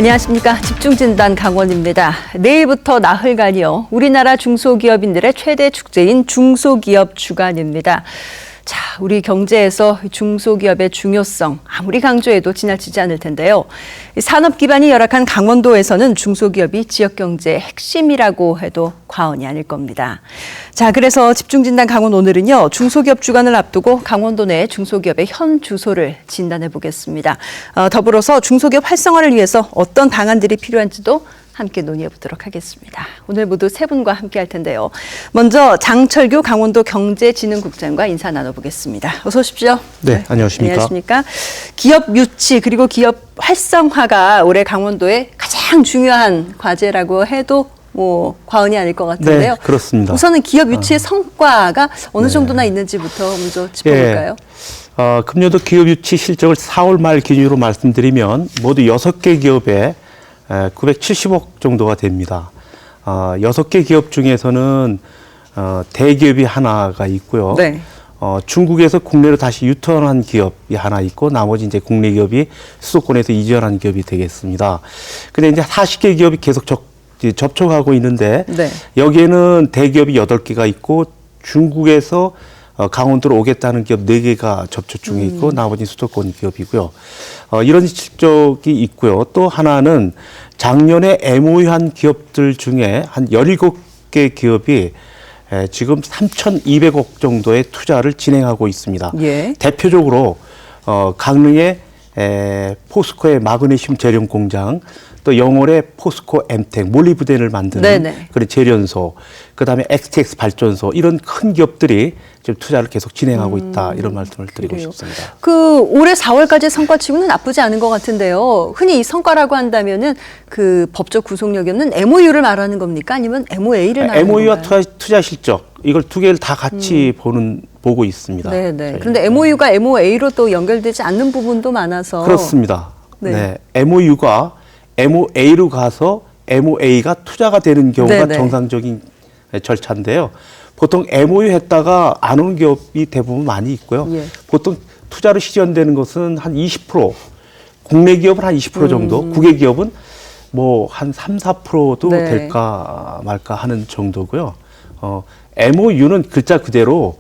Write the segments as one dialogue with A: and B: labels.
A: 안녕하십니까. 집중진단 강원입니다. 내일부터 나흘간이요. 우리나라 중소기업인들의 최대 축제인 중소기업 주간입니다. 자, 우리 경제에서 중소기업의 중요성 아무리 강조해도 지나치지 않을 텐데요. 산업 기반이 열악한 강원도에서는 중소기업이 지역 경제의 핵심이라고 해도 과언이 아닐 겁니다. 자, 그래서 집중진단 강원 오늘은요. 중소기업 주간을 앞두고 강원도 내 중소기업의 현 주소를 진단해 보겠습니다. 더불어서 중소기업 활성화를 위해서 어떤 방안들이 필요한지도 함께 논의해 보도록 하겠습니다. 오늘 모두 세 분과 함께 할 텐데요. 먼저 장철규 강원도 경제진흥국장과 인사 나눠보겠습니다. 어서 오십시오.
B: 네, 안녕하십니까.
A: 안녕하십니까. 기업 유치 그리고 기업 활성화가 올해 강원도의 가장 중요한 과제라고 해도 과언이 아닐 것 같은데요.
B: 네, 그렇습니다.
A: 우선은 기업 유치의 성과가 어느 정도나 있는지부터 먼저 짚어볼까요?
B: 금년도 기업 유치 실적을 4월 말 기준으로 말씀드리면 모두 6개 기업에 970억 정도가 됩니다. 6개 기업 중에서는 대기업이 하나가 있고요.
A: 네.
B: 중국에서 국내로 다시 유턴한 기업이 하나 있고 나머지 이제 국내 기업이 수도권에서 이전한 기업이 되겠습니다. 근데 이제 40개 기업이 계속 접촉하고 있는데
A: 네.
B: 여기에는 대기업이 8개가 있고 중국에서 강원도로 오겠다는 기업 4개가 접촉 중에 있고 나머지 수도권 기업이고요. 이런 실적이 있고요. 또 하나는 작년에 MOU한 기업들 중에 한 17개 기업이 지금 3,200억 정도의 투자를 진행하고 있습니다. 예. 대표적으로 강릉의 포스코의 마그네슘 재련 공장, 또 영월의 포스코 엠텍 몰리브덴을 만드는 네네. 그런 재련소, 그다음에 XTX 발전소 이런 큰 기업들이 지금 투자를 계속 진행하고 있다 이런 말씀을 드리고 싶습니다.
A: 올해 4월까지 성과치고는 나쁘지 않은 것 같은데요. 흔히 이 성과라고 한다면은 그 법적 구속력이 없는 MOU를 말하는 겁니까? 아니면 MOA를 말하는
B: MOU와
A: 건가요?
B: 투자 실적 이걸 두 개를 다 같이 보고 있습니다.
A: 네네. 그런데 MOU가 MOA로 또 연결되지 않는 부분도 많아서
B: 그렇습니다. 네. MOU가 MOA로 가서 MOA가 투자가 되는 경우가 네네. 정상적인 절차인데요. 보통 MOU 했다가 안 오는 기업이 대부분 많이 있고요. 예. 보통 투자로 실현되는 것은 한 20%, 국내 기업은 한 20% 정도, 국외 기업은 뭐 한 3, 4%도 네. 될까 말까 하는 정도고요. MOU는 글자 그대로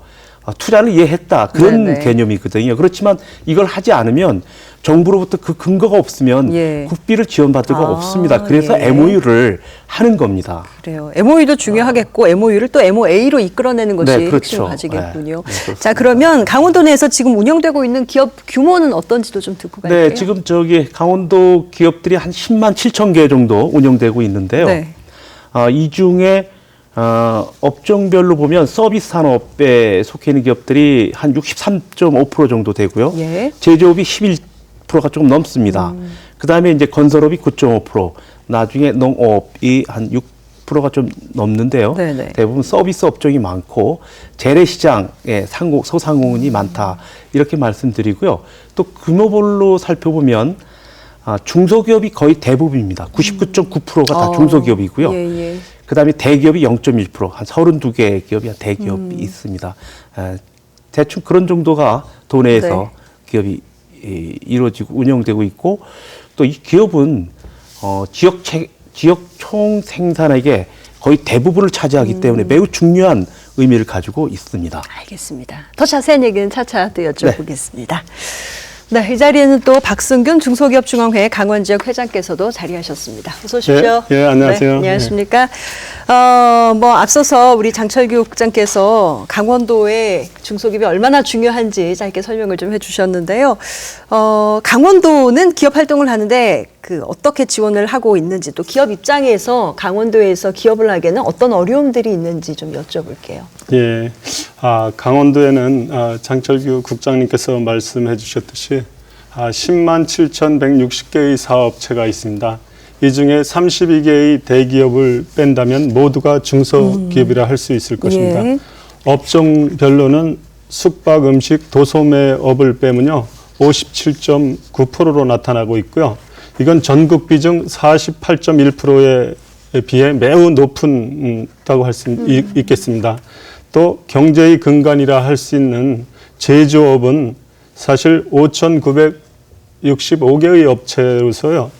B: 투자를 이해했다 그런 네네. 개념이거든요. 그렇지만 이걸 하지 않으면 정부로부터 그 근거가 없으면 예. 국비를 지원받을 거 없습니다. 그래서 예. MOU를 하는 겁니다.
A: 그래요. MOU도 중요하겠고 MOU를 또 MOA로 이끌어내는 것이 네, 그렇죠. 핵심 과제겠군요. 네, 자, 그러면 강원도 내에서 지금 운영되고 있는 기업 규모는 어떤지도 좀 듣고 갈게요.
B: 네, 지금 강원도 기업들이 한 10만 7천 개 정도 운영되고 있는데요. 네. 이 중에 업종별로 보면 서비스 산업에 속해 있는 기업들이 한 63.5% 정도 되고요. 예. 제조업이 11%가 조금 넘습니다. 그다음에 이제 건설업이 9.5%, 나중에 농업이 한 6%가 좀 넘는데요. 네네. 대부분 서비스 업종이 많고 재래시장에 소상공인이 많다 이렇게 말씀드리고요. 또 규모별로 살펴보면 중소기업이 거의 대부분입니다. 99.9%가 다 중소기업이고요. 예. 그다음에 대기업이 0.1%, 한 32개 기업이 대기업이 있습니다. 대충 그런 정도가 도내에서 네. 기업이 이루어지고 운영되고 있고 또 이 기업은 지역 총 생산액의 거의 대부분을 차지하기 때문에 매우 중요한 의미를 가지고 있습니다.
A: 알겠습니다. 더 자세한 얘기는 차차 또 여쭤보겠습니다. 네, 이 자리에는 또 박승균 중소기업중앙회 강원지역 회장께서도 자리하셨습니다. 어서 오십시오.
C: 네, 안녕하세요.
A: 네, 안녕하십니까. 앞서서 우리 장철규 국장께서 강원도의 중소기업이 얼마나 중요한지 짧게 설명을 좀 해주셨는데요. 강원도는 기업 활동을 하는데 어떻게 지원을 하고 있는지 또 기업 입장에서 강원도에서 기업을 하기에는 어떤 어려움들이 있는지 좀 여쭤볼게요.
C: 예, 강원도에는 장철규 국장님께서 말씀해 주셨듯이 10만 7,160개의 사업체가 있습니다. 이 중에 32개의 대기업을 뺀다면 모두가 중소기업이라 할 수 있을 것입니다. 예. 업종별로는 숙박, 음식, 도소매업을 빼면요 57.9%로 나타나고 있고요. 이건 전국 비중 48.1%에 비해 매우 높다고 할 수 있겠습니다. 또 경제의 근간이라 할 수 있는 제조업은 사실 5,965개의 업체로서요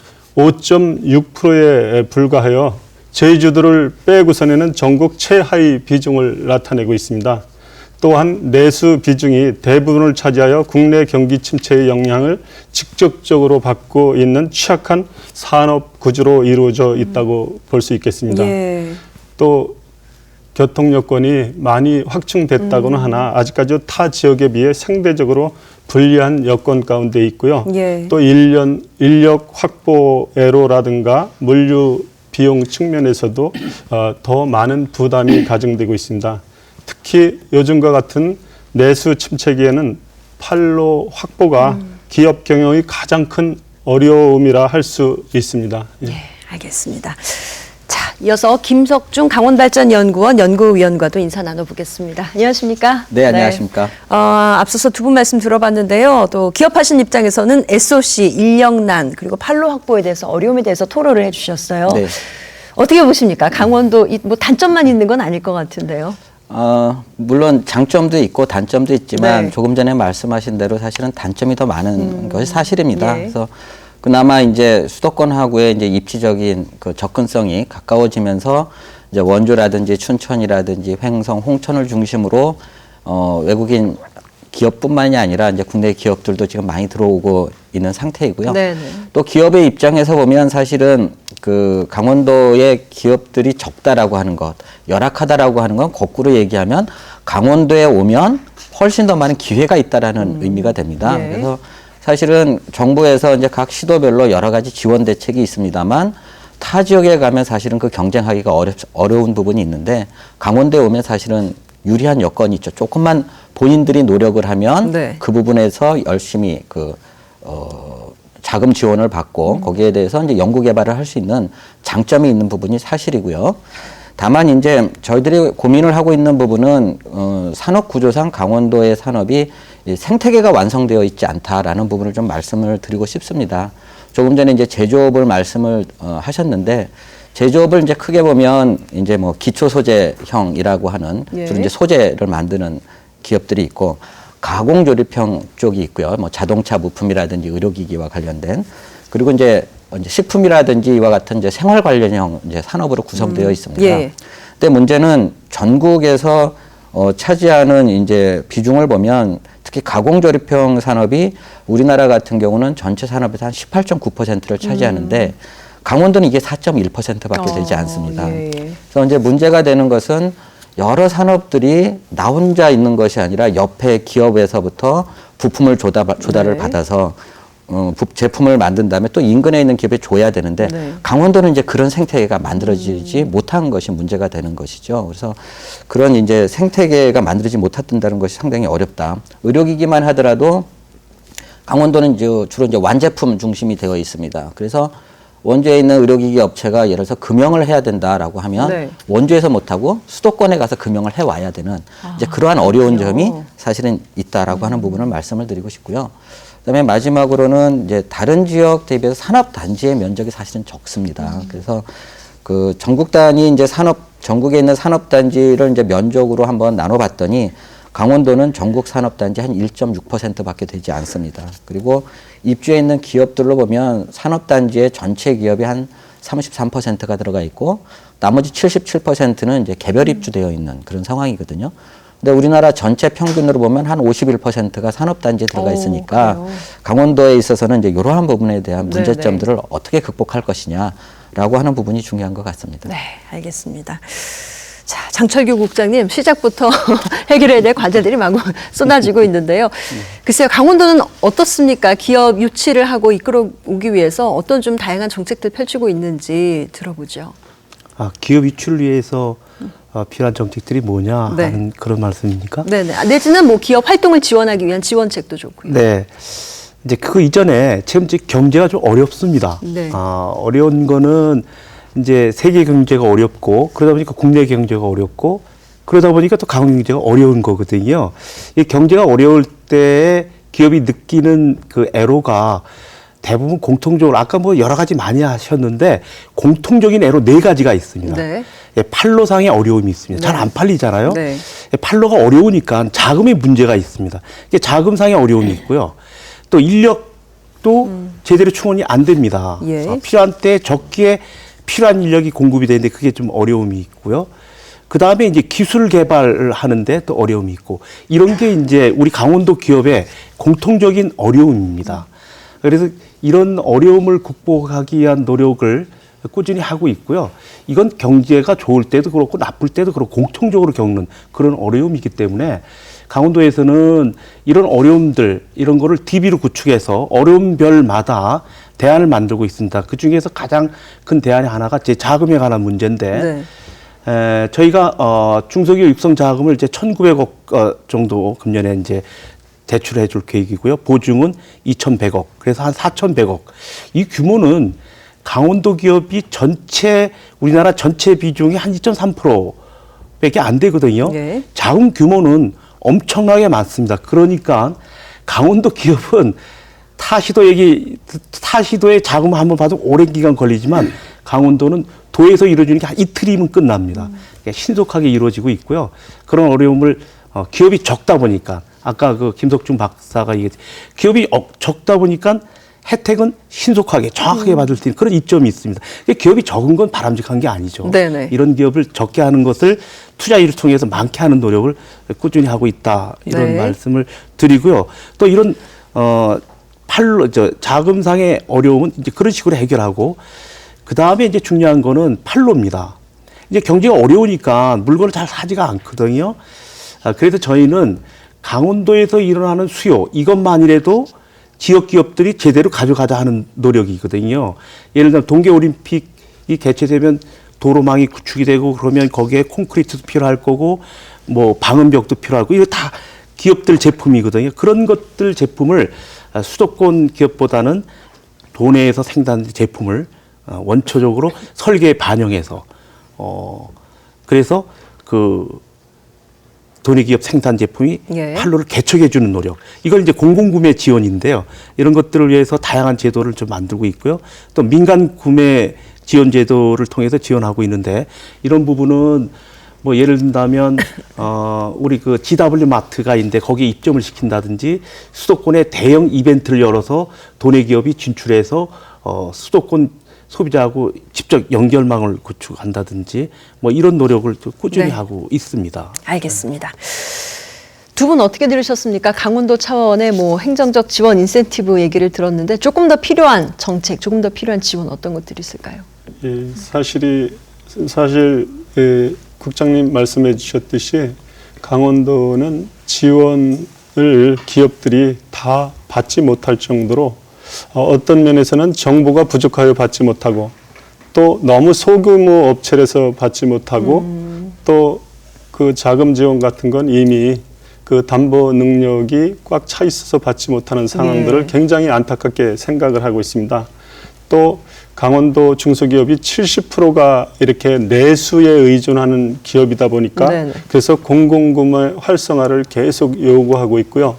C: 5.6%에 불과하여 제주도를 빼고서는 전국 최하위 비중을 나타내고 있습니다. 또한 내수 비중이 대부분을 차지하여 국내 경기 침체의 영향을 직접적으로 받고 있는 취약한 산업 구조로 이루어져 있다고 볼 수 있겠습니다.
A: 예.
C: 또 교통 여건이 많이 확충됐다고는 하나 아직까지 타 지역에 비해 상대적으로 불리한 여건 가운데 있고요.
A: 예.
C: 또 인력 확보애로라든가 물류 비용 측면에서도 더 많은 부담이 가중되고 있습니다. 특히 요즘과 같은 내수 침체기에는 판로 확보가 기업 경영의 가장 큰 어려움이라 할 수 있습니다. 예.
A: 예, 알겠습니다. 자, 이어서 김석중 강원발전연구원 연구위원과도 인사 나눠보겠습니다. 안녕하십니까?
D: 네, 안녕하십니까?
A: 앞서서 두 분 말씀 들어봤는데요. 또 기업하신 입장에서는 SOC, 인력난, 그리고 판로 확보에 대해서 어려움에 대해서 토로를 해주셨어요.
D: 네.
A: 어떻게 보십니까? 강원도 뭐 단점만 있는 건 아닐 것 같은데요.
D: 물론 장점도 있고 단점도 있지만
A: 네.
D: 조금 전에 말씀하신 대로 사실은 단점이 더 많은 것이 사실입니다.
A: 예.
D: 그래서 그나마 이제 수도권하고의 이제 입지적인 그 접근성이 가까워지면서 이제 원주라든지 춘천이라든지 횡성, 홍천을 중심으로 외국인 기업뿐만이 아니라 이제 국내 기업들도 지금 많이 들어오고 있는 상태이고요.
A: 네네.
D: 또 기업의 입장에서 보면 사실은 그 강원도의 기업들이 적다라고 하는 것, 열악하다라고 하는 건 거꾸로 얘기하면 강원도에 오면 훨씬 더 많은 기회가 있다라는 의미가 됩니다.
A: 예.
D: 그래서 사실은 정부에서 이제 각 시도별로 여러 가지 지원 대책이 있습니다만 타 지역에 가면 사실은 그 경쟁하기가 어려운 부분이 있는데 강원도에 오면 사실은 유리한 여건이 있죠. 조금만 본인들이 노력을 하면
A: 네.
D: 그 부분에서 열심히 자금 지원을 받고 거기에 대해서 이제 연구 개발을 할 수 있는 장점이 있는 부분이 사실이고요. 다만 이제 저희들이 고민을 하고 있는 부분은 산업 구조상 강원도의 산업이 생태계가 완성되어 있지 않다라는 부분을 좀 말씀을 드리고 싶습니다. 조금 전에 이제 제조업을 말씀을 하셨는데 제조업을 이제 크게 보면 이제 뭐 기초 소재형이라고 하는
A: 예.
D: 주로 이제 소재를 만드는 기업들이 있고 가공조립형 쪽이 있고요. 뭐 자동차 부품이라든지 의료기기와 관련된 그리고 이제 식품이라든지 이와 같은 이제 생활 관련형 이제 산업으로 구성되어 있습니다.
A: 예.
D: 근데 문제는 전국에서 차지하는 이제 비중을 보면 특히 가공조립형 산업이 우리나라 같은 경우는 전체 산업에서 한 18.9%를 차지하는데 강원도는 이게 4.1%밖에 되지 않습니다.
A: 예.
D: 그래서 이제 문제가 되는 것은 여러 산업들이 나 혼자 있는 것이 아니라 옆에 기업에서부터 부품을 조달을
A: 네.
D: 받아서 제품을 만든 다음에 또 인근에 있는 기업에 줘야 되는데
A: 네.
D: 강원도는 이제 그런 생태계가 만들어지지 못한 것이 문제가 되는 것이죠. 그래서 그런 이제 생태계가 만들어지지 못한다는 것이 상당히 어렵다. 의료기기만 하더라도 강원도는 주로 이제 완제품 중심이 되어 있습니다. 그래서 원주에 있는 의료기기 업체가 예를 들어서 금형을 해야 된다라고 하면
A: 네.
D: 원주에서 못하고 수도권에 가서 금형을 해와야 되는 이제 그러한 어려운 점이 사실은 있다라고 하는 부분을 말씀을 드리고 싶고요. 그다음에 마지막으로는 이제 다른 지역 대비해서 산업 단지의 면적이 사실은 적습니다. 그래서 그 전국 단위 이제 전국에 있는 산업 단지를 이제 면적으로 한번 나눠봤더니 강원도는 전국 산업 단지 한 1.6%밖에 되지 않습니다. 그리고 입주해 있는 기업들로 보면 산업 단지의 전체 기업이 한 33%가 들어가 있고 나머지 77%는 이제 개별 입주되어 있는 그런 상황이거든요. 근데 우리나라 전체 평균으로 보면 한 51%가 산업단지에 들어가 있으니까
A: 그래요?
D: 강원도에 있어서는 이제 이러한 부분에 대한
A: 네네.
D: 문제점들을 어떻게 극복할 것이냐라고 하는 부분이 중요한 것 같습니다.
A: 네, 알겠습니다. 자, 장철규 국장님 시작부터 해결해야 될 과제들이 마구 쏟아지고 있는데요. 글쎄요, 강원도는 어떻습니까? 기업 유치를 하고 이끌어오기 위해서 어떤 좀 다양한 정책들 펼치고 있는지 들어보죠.
B: 기업 유출을 위해서 필요한 정책들이 뭐냐
A: 네.
B: 하는 그런 말씀입니까?
A: 네네. 내지는 뭐 기업 활동을 지원하기 위한 지원책도 좋고요.
B: 네. 이제 그 이전에 지금 경제가 좀 어렵습니다.
A: 네.
B: 어려운 거는 이제 세계 경제가 어렵고 그러다 보니까 국내 경제가 어렵고 그러다 보니까 또 강원 경제가 어려운 거거든요. 이 경제가 어려울 때 기업이 느끼는 그 애로가 대부분 공통적으로 아까 뭐 여러 가지 많이 하셨는데 공통적인 애로 4가지가 있습니다.
A: 네.
B: 판로상의 어려움이 있습니다. 잘 안 팔리잖아요.
A: 네.
B: 판로가 어려우니까 자금의 문제가 있습니다. 이게 자금상의 어려움이 있고요. 또 인력 인력도 제대로 충원이 안 됩니다.
A: 예.
B: 필요한 때 적기에 필요한 인력이 공급이 되는데 그게 좀 어려움이 있고요. 그 다음에 이제 기술 개발을 하는데 또 어려움이 있고 이런 게 이제 우리 강원도 기업의 공통적인 어려움입니다. 그래서 이런 어려움을 극복하기 위한 노력을 꾸준히 하고 있고요. 이건 경제가 좋을 때도 그렇고 나쁠 때도 그렇고 공통적으로 겪는 그런 어려움이기 때문에 강원도에서는 이런 어려움들 이런 거를 DB로 구축해서 어려움별마다 대안을 만들고 있습니다. 그 중에서 가장 큰 대안이 하나가 제 자금에 관한 문제인데 저희가 중소기업 육성 자금을 이제 1,900억 정도 금년에 이제 대출해 줄 계획이고요. 보증은 2,100억. 그래서 한 4,100억. 이 규모는 강원도 기업이 전체 우리나라 전체 비중이 한 2.3%밖에 안 되거든요.
A: 네.
B: 자금 규모는 엄청나게 많습니다. 그러니까 강원도 기업은 타시도의 자금을 한번 받으면 오랜 기간 걸리지만 강원도는 도에서 이루어지는 게 한 이틀이면 끝납니다. 그러니까 신속하게 이루어지고 있고요. 그런 어려움을 기업이 적다 보니까 아까 그 김석준 박사가 얘기했지 기업이 적다 보니까 혜택은 신속하게 정확하게 받을 수 있는 그런 이점이 있습니다. 기업이 적은 건 바람직한 게 아니죠.
A: 네네.
B: 이런 기업을 적게 하는 것을 투자율을 통해서 많게 하는 노력을 꾸준히 하고 있다. 이런
A: 네.
B: 말씀을 드리고요. 또 이런 자금상의 어려움은 이제 그런 식으로 해결하고 그 다음에 이제 중요한 거는 판로입니다. 이제 경제가 어려우니까 물건을 잘 사지가 않거든요. 그래서 저희는 강원도에서 일어나는 수요 이것만이라도 지역 기업들이 제대로 가져가자 하는 노력이거든요. 예를 들면 동계올림픽이 개최되면 도로망이 구축이 되고 그러면 거기에 콘크리트도 필요할 거고 뭐 방음벽도 필요하고 이거 다 기업들 제품이거든요. 그런 것들 제품을 수도권 기업보다는 도내에서 생산된 제품을 원초적으로 설계에 반영해서 그래서 그 도내 기업 생산 제품이
A: 예.
B: 판로를 개척해 주는 노력. 이걸 이제 공공구매 지원인데요. 이런 것들을 위해서 다양한 제도를 좀 만들고 있고요. 또 민간 구매 지원 제도를 통해서 지원하고 있는데 이런 부분은 뭐 예를 든다면 우리 그 GW 마트가 있는데 거기에 입점을 시킨다든지 수도권에 대형 이벤트를 열어서 도내 기업이 진출해서 수도권 소비자하고 직접 연결망을 구축한다든지 뭐 이런 노력을 꾸준히
A: 네.
B: 하고 있습니다.
A: 알겠습니다. 두 분 어떻게 들으셨습니까? 강원도 차원의 뭐 행정적 지원 인센티브 얘기를 들었는데 조금 더 필요한 정책, 조금 더 필요한 지원 어떤 것들이 있을까요?
C: 예, 사실 국장님 말씀해 주셨듯이 강원도는 지원을 기업들이 다 받지 못할 정도로 어떤 면에서는 정보가 부족하여 받지 못하고 또 너무 소규모 업체라서 받지 못하고 또 그 자금 지원 같은 건 이미 그 담보 능력이 꽉 차 있어서 받지 못하는 상황들을 굉장히 안타깝게 생각을 하고 있습니다. 또 강원도 중소기업이 70%가 이렇게 내수에 의존하는 기업이다 보니까
A: 네네.
C: 그래서 공공구매 활성화를 계속 요구하고 있고요.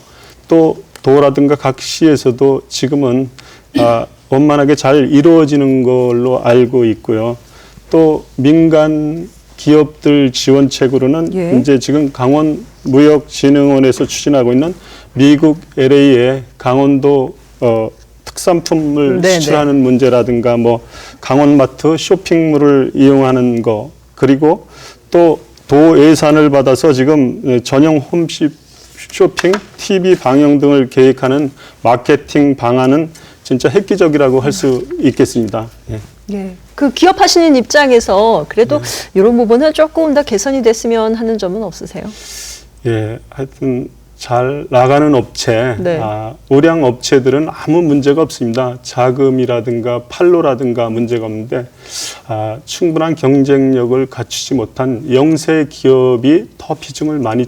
C: 또 도라든가 각 시에서도 지금은 원만하게 잘 이루어지는 걸로 알고 있고요. 또 민간 기업들 지원책으로는
A: 예.
C: 이제 지금 강원무역진흥원에서 추진하고 있는 미국 LA에 강원도 특산품을
A: 네네.
C: 수출하는 문제라든가 뭐 강원마트 쇼핑몰을 이용하는 거 그리고 또 도 예산을 받아서 지금 전용 홈쇼핑, TV 방영 등을 계획하는 마케팅 방안은 진짜 획기적이라고 할 수 있겠습니다. 예.
A: 예. 그 기업하시는 입장에서 그래도 이런 부분은 조금 더 개선이 됐으면 하는 점은 없으세요?
C: 예, 하여튼 잘 나가는 업체,
A: 네.
C: 우량 업체들은 아무 문제가 없습니다. 자금이라든가 판로라든가 문제가 없는데 충분한 경쟁력을 갖추지 못한 영세 기업이 더 비중을 많이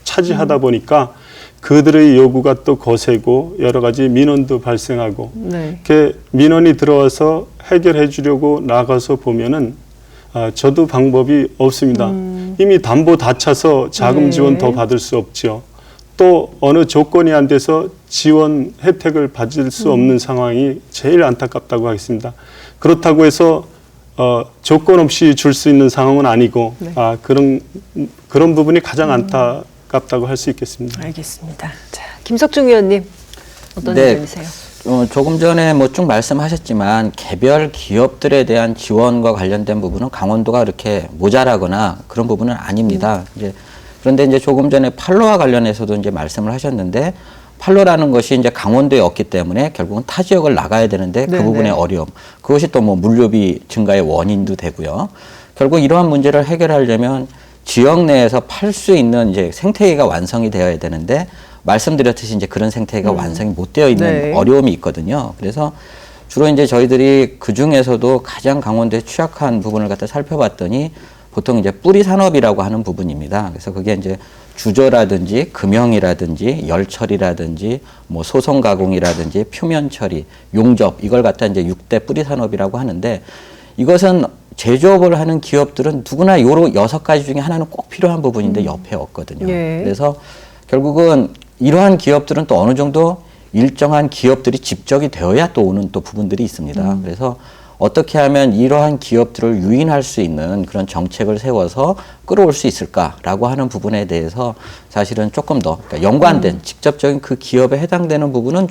C: 차지하다 보니까 그들의 요구가 또 거세고 여러 가지 민원도 발생하고
A: 네.
C: 이렇게 민원이 들어와서 해결해 주려고 나가서 보면은 저도 방법이 없습니다. 이미 담보 다 차서 자금 지원
A: 네.
C: 더 받을 수 없죠. 또 어느 조건이 안 돼서 지원 혜택을 받을 수 없는 상황이 제일 안타깝다고 하겠습니다. 그렇다고 해서 조건 없이 줄 수 있는 상황은 아니고
A: 네.
C: 그런 부분이 가장 안타깝다고 할 수 있겠습니다.
A: 알겠습니다. 자, 김석중 의원님 어떤
D: 네.
A: 의견이세요?
D: 조금 전에 뭐 쭉 말씀하셨지만 개별 기업들에 대한 지원과 관련된 부분은 강원도가 그렇게 모자라거나 그런 부분은 아닙니다. 그런데 이제 조금 전에 팔로와 관련해서도 이제 말씀을 하셨는데 팔로라는 것이 이제 강원도에 없기 때문에 결국은 타 지역을 나가야 되는데 그
A: 네네.
D: 부분의 어려움. 그것이 또 뭐 물류비 증가의 원인도 되고요. 결국 이러한 문제를 해결하려면 지역 내에서 팔 수 있는 이제 생태계가 완성이 되어야 되는데 말씀드렸듯이 이제 그런 생태계가 완성이 못 되어 있는
A: 네.
D: 어려움이 있거든요. 그래서 주로 이제 저희들이 그 중에서도 가장 강원도에 취약한 부분을 갖다 살펴봤더니 보통 이제 뿌리 산업이라고 하는 부분입니다. 그래서 그게 이제 주조라든지 금형이라든지 열처리라든지 뭐 소성 가공이라든지 표면 처리, 용접 이걸 갖다 이제 6대 뿌리 산업이라고 하는데 이것은 제조업을 하는 기업들은 누구나 요로 6가지 중에 하나는 꼭 필요한 부분인데 옆에 없거든요.
A: 예.
D: 그래서 결국은 이러한 기업들은 또 어느 정도 일정한 기업들이 집적이 되어야 또 오는 또 부분들이 있습니다. 그래서 어떻게 하면 이러한 기업들을 유인할 수 있는 그런 정책을 세워서 끌어올 수 있을까라고 하는 부분에 대해서 사실은 조금 더 그러니까 연관된 직접적인 그 기업에 해당되는 부분은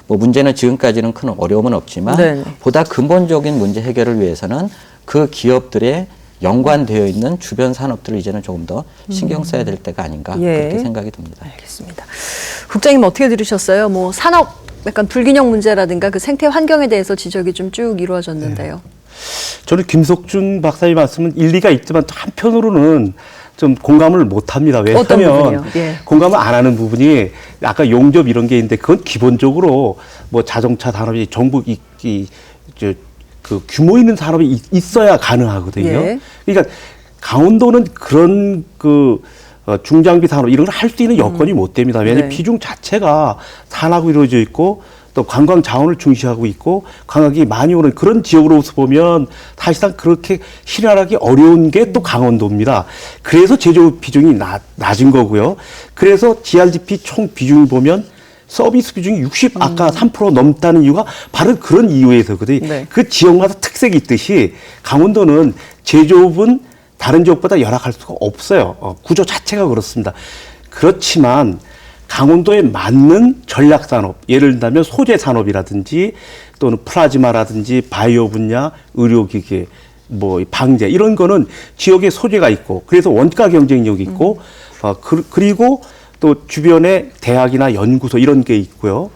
D: 뭐 문제는 지금까지는 큰 어려움은 없지만
A: 네네.
D: 보다 근본적인 문제 해결을 위해서는 그 기업들의 연관되어 있는 주변 산업들을 이제는 조금 더 신경 써야 될 때가 아닌가
A: 예.
D: 그렇게 생각이 듭니다.
A: 알겠습니다. 국장님 어떻게 들으셨어요? 뭐 산업 약간 불균형 문제라든가 그 생태 환경에 대해서 지적이 좀 쭉 이루어졌는데요.
B: 저는 김석준 박사의 말씀은 일리가 있지만 한편으로는 좀 공감을 못 합니다.
A: 어떤
B: 왜냐하면
A: 부분이요? 예.
B: 공감을 안 하는 부분이 아까 용접 이런 게 있는데 그건 기본적으로 뭐 자동차 산업이 전부 그 규모 있는 산업이 있어야 가능하거든요.
A: 예.
B: 그러니까 강원도는 그런 중장비 산업 이런 걸 할 수 있는 여건이 못 됩니다. 왜냐하면
A: 네.
B: 비중 자체가 산하고 이루어져 있고 또 관광 자원을 중시하고 있고 관광객이 많이 오는 그런 지역으로서 보면 사실상 그렇게 실현하기 어려운 게 또 강원도입니다. 그래서 제조업 비중이 낮은 거고요. 그래서 GRDP 총 비중을 보면 서비스 비중이 60 아까 3% 넘다는 이유가 바로 그런 이유에서거든요.
A: 네.
B: 그 지역마다 특색이 있듯이 강원도는 제조업은 다른 지역보다 열악할 수가 없어요. 구조 자체가 그렇습니다. 그렇지만 강원도에 맞는 전략산업, 예를 들면 소재산업이라든지 또는 플라즈마라든지 바이오 분야, 의료기기, 뭐 방제 이런 거는 지역에 소재가 있고 그래서 원가 경쟁력이 있고 그리고 또 주변에 대학이나 연구소 이런 게 있고요.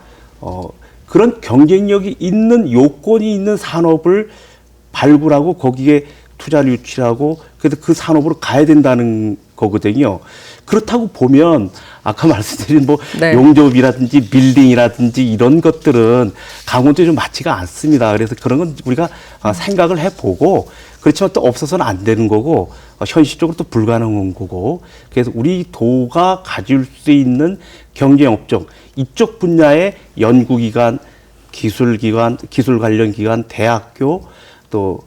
B: 그런 경쟁력이 있는 요건이 있는 산업을 발굴하고 거기에 투자를 유치하고 그래서 그 산업으로 가야 된다는 거거든요. 그렇다고 보면 아까 말씀드린 뭐
A: 네.
B: 용접이라든지 빌딩이라든지 이런 것들은 강원도에 좀 맞지가 않습니다. 그래서 그런 건 우리가 생각을 해보고 그렇지만 또 없어서는 안 되는 거고 현실적으로 또 불가능한 거고 그래서 우리 도가 가질 수 있는 경쟁 업종 이쪽 분야의 연구기관, 기술기관, 기술 관련 기관, 대학교 또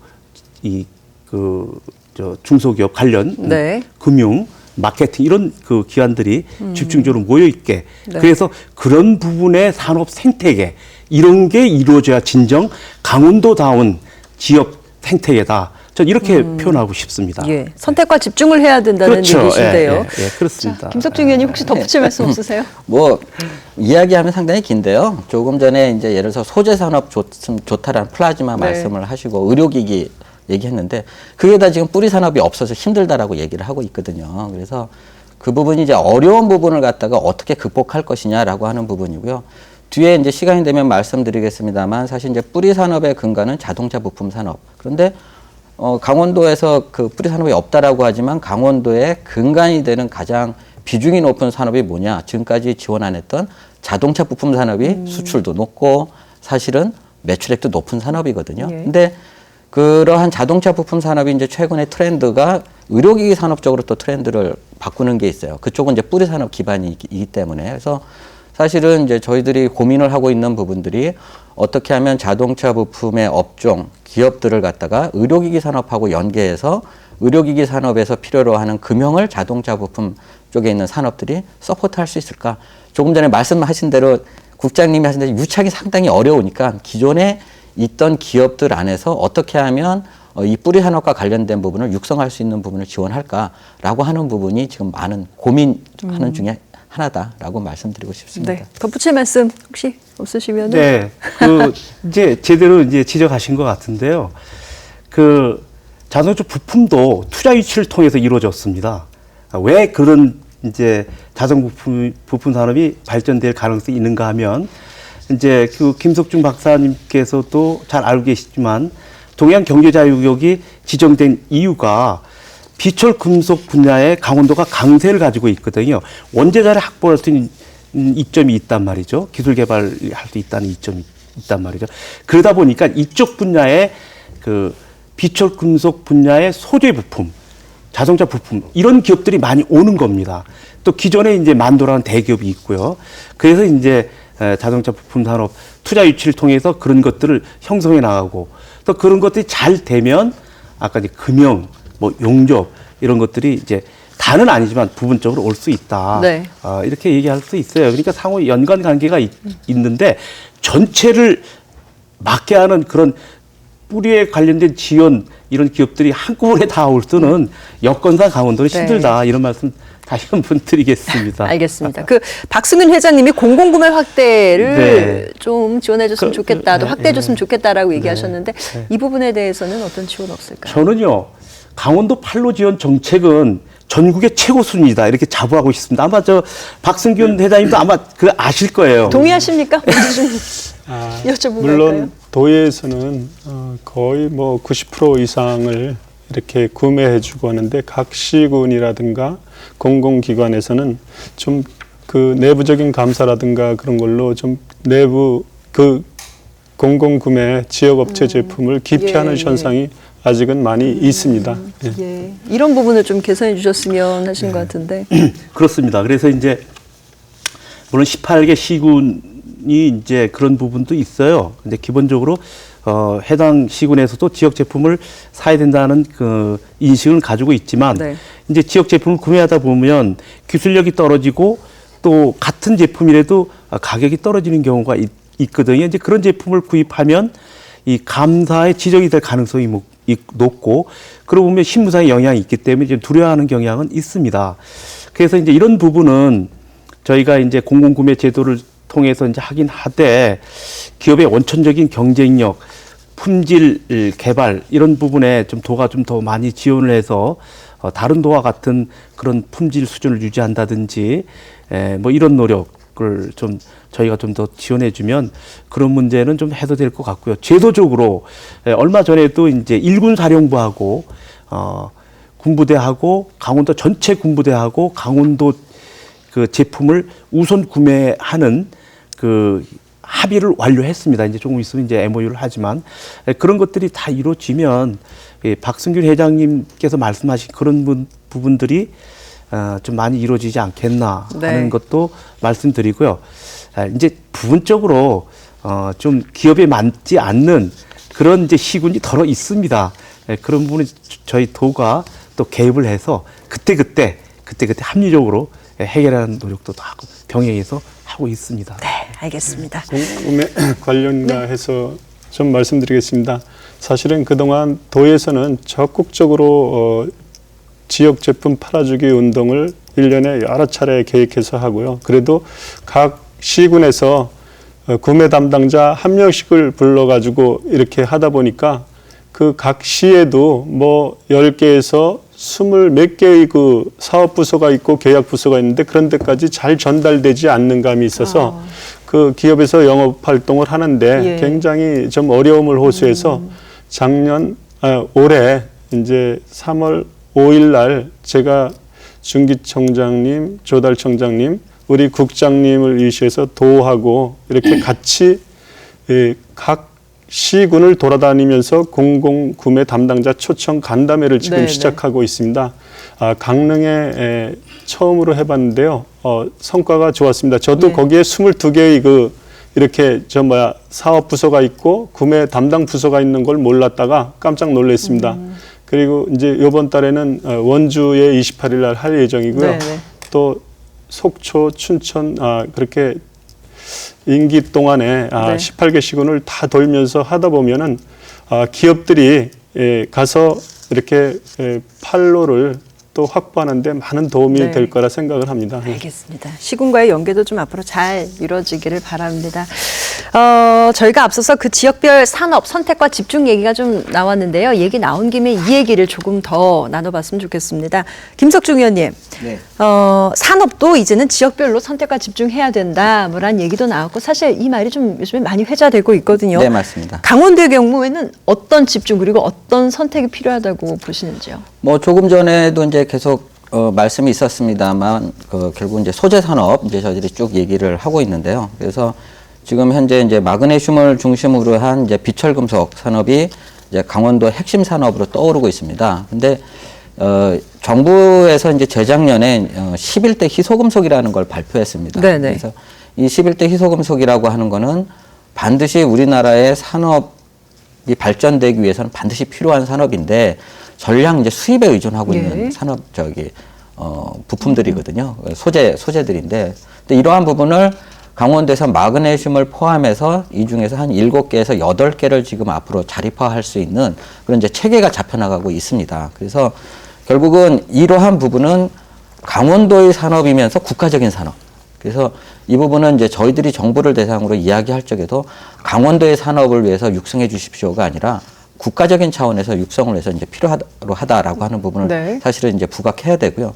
B: 중소기업 관련
A: 네.
B: 금융, 마케팅 이런 그 기관들이 집중적으로 모여 있게
A: 네.
B: 그래서 그런 부분의 산업 생태계 이런 게 이루어져야 진정 강원도다운 지역 생태계다. 전 이렇게 표현하고 싶습니다.
A: 예. 선택과 집중을 해야 된다는
B: 그렇죠.
A: 얘기신데요.
B: 예, 그렇습니다.
A: 김석준 의원님 혹시 덧붙일 말씀 없으세요?
D: 뭐 이야기하면 상당히 긴데요. 조금 전에 이제 예를 들어서 소재 산업 좋다라는 플라즈마
A: 네.
D: 말씀을 하시고 의료기기 얘기했는데 그게 다 지금 뿌리 산업이 없어서 힘들다라고 얘기를 하고 있거든요. 그래서 그 부분이 이제 어려운 부분을 갖다가 어떻게 극복할 것이냐라고 하는 부분이고요. 뒤에 이제 시간이 되면 말씀드리겠습니다만 사실 이제 뿌리 산업의 근간은 자동차 부품 산업. 그런데 강원도에서 그 뿌리 산업이 없다라고 하지만 강원도의 근간이 되는 가장 비중이 높은 산업이 뭐냐? 지금까지 지원 안 했던 자동차 부품 산업이 수출도 높고 사실은 매출액도 높은 산업이거든요.
A: 예.
D: 근데 그러한 자동차 부품 산업이 이제 최근에 트렌드가 의료기기 산업 쪽으로 또 트렌드를 바꾸는 게 있어요. 그쪽은 이제 뿌리 산업 기반이기 때문에. 그래서 사실은 이제 저희들이 고민을 하고 있는 부분들이 어떻게 하면 자동차 부품의 업종, 기업들을 갖다가 의료기기 산업하고 연계해서 의료기기 산업에서 필요로 하는 금형을 자동차 부품 쪽에 있는 산업들이 서포트할 수 있을까? 조금 전에 말씀하신 대로 국장님이 하신 대로 유착이 상당히 어려우니까 기존에 있던 기업들 안에서 어떻게 하면 이 뿌리 산업과 관련된 부분을 육성할 수 있는 부분을 지원할까라고 하는 부분이 지금 많은 고민하는 중에 하나다라고 말씀드리고 싶습니다.
A: 네. 덧붙일 말씀 혹시 없으시면?
B: 네. 이제 제대로 이제 지적하신 것 같은데요. 자동차 부품도 투자 유치를 통해서 이루어졌습니다. 왜 그런 이제 부품 산업이 발전될 가능성이 있는가 하면 이제 김석중 박사님께서도 잘 알고 계시지만 동해안 경제자유구역이 지정된 이유가 비철 금속 분야의 강원도가 강세를 가지고 있거든요. 원재자를 확보할 수 있는 이점이 있단 말이죠. 기술 개발할 수 있다는 이점이 있단 말이죠. 그러다 보니까 이쪽 분야의 비철 금속 분야의 소재 부품, 자동차 부품 이런 기업들이 많이 오는 겁니다. 또 기존에 이제 만도라는 대기업이 있고요. 그래서 이제 자동차 부품 산업 투자 유치를 통해서 그런 것들을 형성해 나가고 또 그런 것들이 잘 되면 아까 이제 금형, 용접 이런 것들이 이제 다는 아니지만 부분적으로 올 수 있다.
A: 네.
B: 이렇게 얘기할 수 있어요. 그러니까 상호 연관 관계가 있는데 전체를 맡게 하는 그런 뿌리에 관련된 지원 이런 기업들이 한꺼번에 다 올 수는 여건상 강원도는 힘들다. 이런 말씀 다시 한번 드리겠습니다.
A: 알겠습니다. 박승윤 회장님이 공공구매 확대를 좀 지원해줬으면 좋겠다, 또 확대해줬으면 좋겠다라고 얘기하셨는데 이 부분에 대해서는 어떤 지원 없을까요?
B: 저는요, 강원도 판로 지원 정책은 전국의 최고 순위다 이렇게 자부하고 있습니다. 아마 박승균 회장님도 아마 아실 거예요.
A: 동의하십니까? 여쭤보고
C: 물론
A: 갈까요?
C: 도에서는 거의 90% 이상을 이렇게 구매해주고 하는데 각 시군이라든가 공공기관에서는 좀 내부적인 감사라든가 그런 걸로 좀 내부 공공구매 지역업체 제품을 기피하는 현상이 아직은 많이 있습니다.
A: 예. 이런 부분을 좀 개선해 주셨으면 하신 것 같은데.
B: 그렇습니다. 그래서 이제 물론 18개 시군이 이제 그런 부분도 있어요. 근데 기본적으로 해당 시군에서도 지역 제품을 사야 된다는 인식은 가지고 있지만 이제 지역 제품을 구매하다 보면 기술력이 떨어지고 또 같은 제품이라도 가격이 떨어지는 경우가 있거든요. 이제 그런 제품을 구입하면 이 감사에 지적이 될 가능성이 높고 그러고 보면 신무상의 영향이 있기 때문에 이제 두려워하는 경향은 있습니다. 그래서 이제 이런 부분은 저희가 이제 공공구매 제도를 통해서 이제 하긴 하되 기업의 원천적인 경쟁력, 품질 개발 이런 부분에 좀 도가 좀 더 많이 지원을 해서 다른 도와 같은 그런 품질 수준을 유지한다든지 이런 노력을 좀 저희가 좀 더 지원해주면 그런 문제는 좀 해소될 것 같고요. 제도적으로 얼마 전에도 이제 일군 사령부하고 군부대하고 강원도 전체 군부대하고 강원도 제품을 우선 구매하는 합의를 완료했습니다. 이제 조금 있으면 이제 MOU를 하지만 그런 것들이 다 이루어지면 박승균 회장님께서 말씀하신 그런 부분들이 좀 많이 이루어지지 않겠나 하는 것도 말씀드리고요. 이제 부분적으로 좀 기업에 맞지 않는 그런 이제 시군이 더러 있습니다. 그런 부분은 저희 도가 또 개입을 해서 그때 합리적으로 해결하는 노력도 하고 병행해서 하고 있습니다.
A: 네, 알겠습니다.
C: 공공구매 관련해서 좀 말씀드리겠습니다. 사실은 그동안 도에서는 적극적으로 지역 제품 팔아주기 운동을 1년에 여러 차례 계획해서 하고요. 그래도 각 시군에서 구매 담당자 한 명씩을 불러가지고 이렇게 하다 보니까 각 시에도 10개에서 20몇 개의 사업 부서가 있고 계약 부서가 있는데 그런 데까지 잘 전달되지 않는 감이 있어서 기업에서 영업 활동을 하는데 굉장히 좀 어려움을 호소해서 올해 이제 3월 5일 날 제가 중기청장님, 조달청장님, 우리 국장님을 의시해서 도하고 이렇게 같이 각 시군을 돌아다니면서 공공구매 담당자 초청 간담회를 지금 시작하고 있습니다. 강릉에 처음으로 해봤는데요. 성과가 좋았습니다. 저도 거기에 22개의 이렇게 사업 부서가 있고 구매 담당 부서가 있는 걸 몰랐다가 깜짝 놀랐습니다. 그리고 이제 이번 달에는 원주에 28일 날 할 예정이고요. 또 속초, 춘천 그렇게 임기 동안에 18개 시군을 다 돌면서 하다 보면은 기업들이 가서 이렇게 판로를 또 확보하는 데 많은 도움이
A: 네.
C: 될 거라 생각을 합니다.
A: 알겠습니다. 시군과의 연계도 좀 앞으로 잘 이루어지기를 바랍니다. 저희가 앞서서 그 지역별 산업 선택과 집중 얘기가 좀 나왔는데요. 얘기 나온 김에 이 얘기를 조금 더 나눠봤으면 좋겠습니다. 김석중 의원님,
D: 네.
A: 산업도 이제는 지역별로 선택과 집중해야 된다, 뭐란 얘기도 나왔고 사실 이 말이 좀 요즘에 많이 회자되고 있거든요.
D: 네, 맞습니다.
A: 강원도의 경우에는 어떤 집중 그리고 어떤 선택이 필요하다고 보시는지요?
D: 뭐 조금 전에도 이제 계속 말씀이 있었습니다만 결국 이제 소재 산업 이제 저희들이 쭉 얘기를 하고 있는데요. 그래서 지금 현재 이제 마그네슘을 중심으로 한 이제 비철금속 산업이 이제 강원도 핵심 산업으로 떠오르고 있습니다. 근데 정부에서 이제 재작년에 11대 희소금속이라는 걸 발표했습니다.
A: 네네.
D: 그래서 이 11대 희소금속이라고 하는 거는 반드시 우리나라의 산업이 발전되기 위해서는 반드시 필요한 산업인데 전량 이제 수입에 의존하고
A: 예.
D: 있는 산업 부품들이거든요. 소재들인데 근데 이러한 부분을 강원도에서 마그네슘을 포함해서 이 중에서 한 7개에서 8개를 지금 앞으로 자립화할 수 있는 그런 이제 체계가 잡혀나가고 있습니다. 그래서 결국은 이러한 부분은 강원도의 산업이면서 국가적인 산업. 그래서 이 부분은 이제 저희들이 정부를 대상으로 이야기할 적에도 강원도의 산업을 위해서 육성해 주십시오가 아니라 국가적인 차원에서 육성을 해서 이제 필요하다라고 하는 부분을
A: 네.
D: 사실은 이제 부각해야 되고요.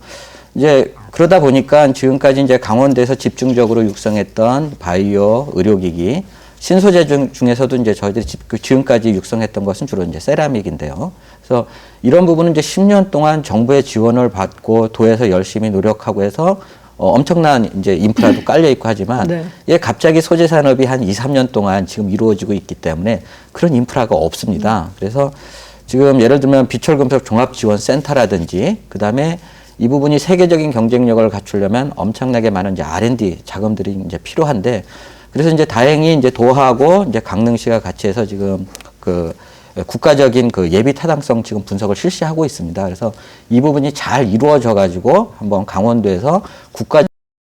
D: 이제 그러다 보니까 지금까지 이제 강원도에서 집중적으로 육성했던 바이오, 의료기기, 신소재 중에서도 이제 저희들이 지금까지 육성했던 것은 주로 이제 세라믹인데요. 그래서 이런 부분은 이제 10년 동안 정부의 지원을 받고 도에서 열심히 노력하고 해서 엄청난 이제 인프라도 깔려 있고 하지만
A: 네.
D: 예, 갑자기 소재 산업이 한 2, 3년 동안 지금 이루어지고 있기 때문에 그런 인프라가 없습니다. 그래서 지금 예를 들면 비철금속 종합지원센터라든지 그다음에 이 부분이 세계적인 경쟁력을 갖추려면 엄청나게 많은 이제 R&D 자금들이 이제 필요한데 그래서 이제 다행히 이제 도하고 이제 강릉시가 같이 해서 지금 그 국가적인 그 예비 타당성 지금 분석을 실시하고 있습니다. 그래서 이 부분이 잘 이루어져 가지고 한번 강원도에서 국가적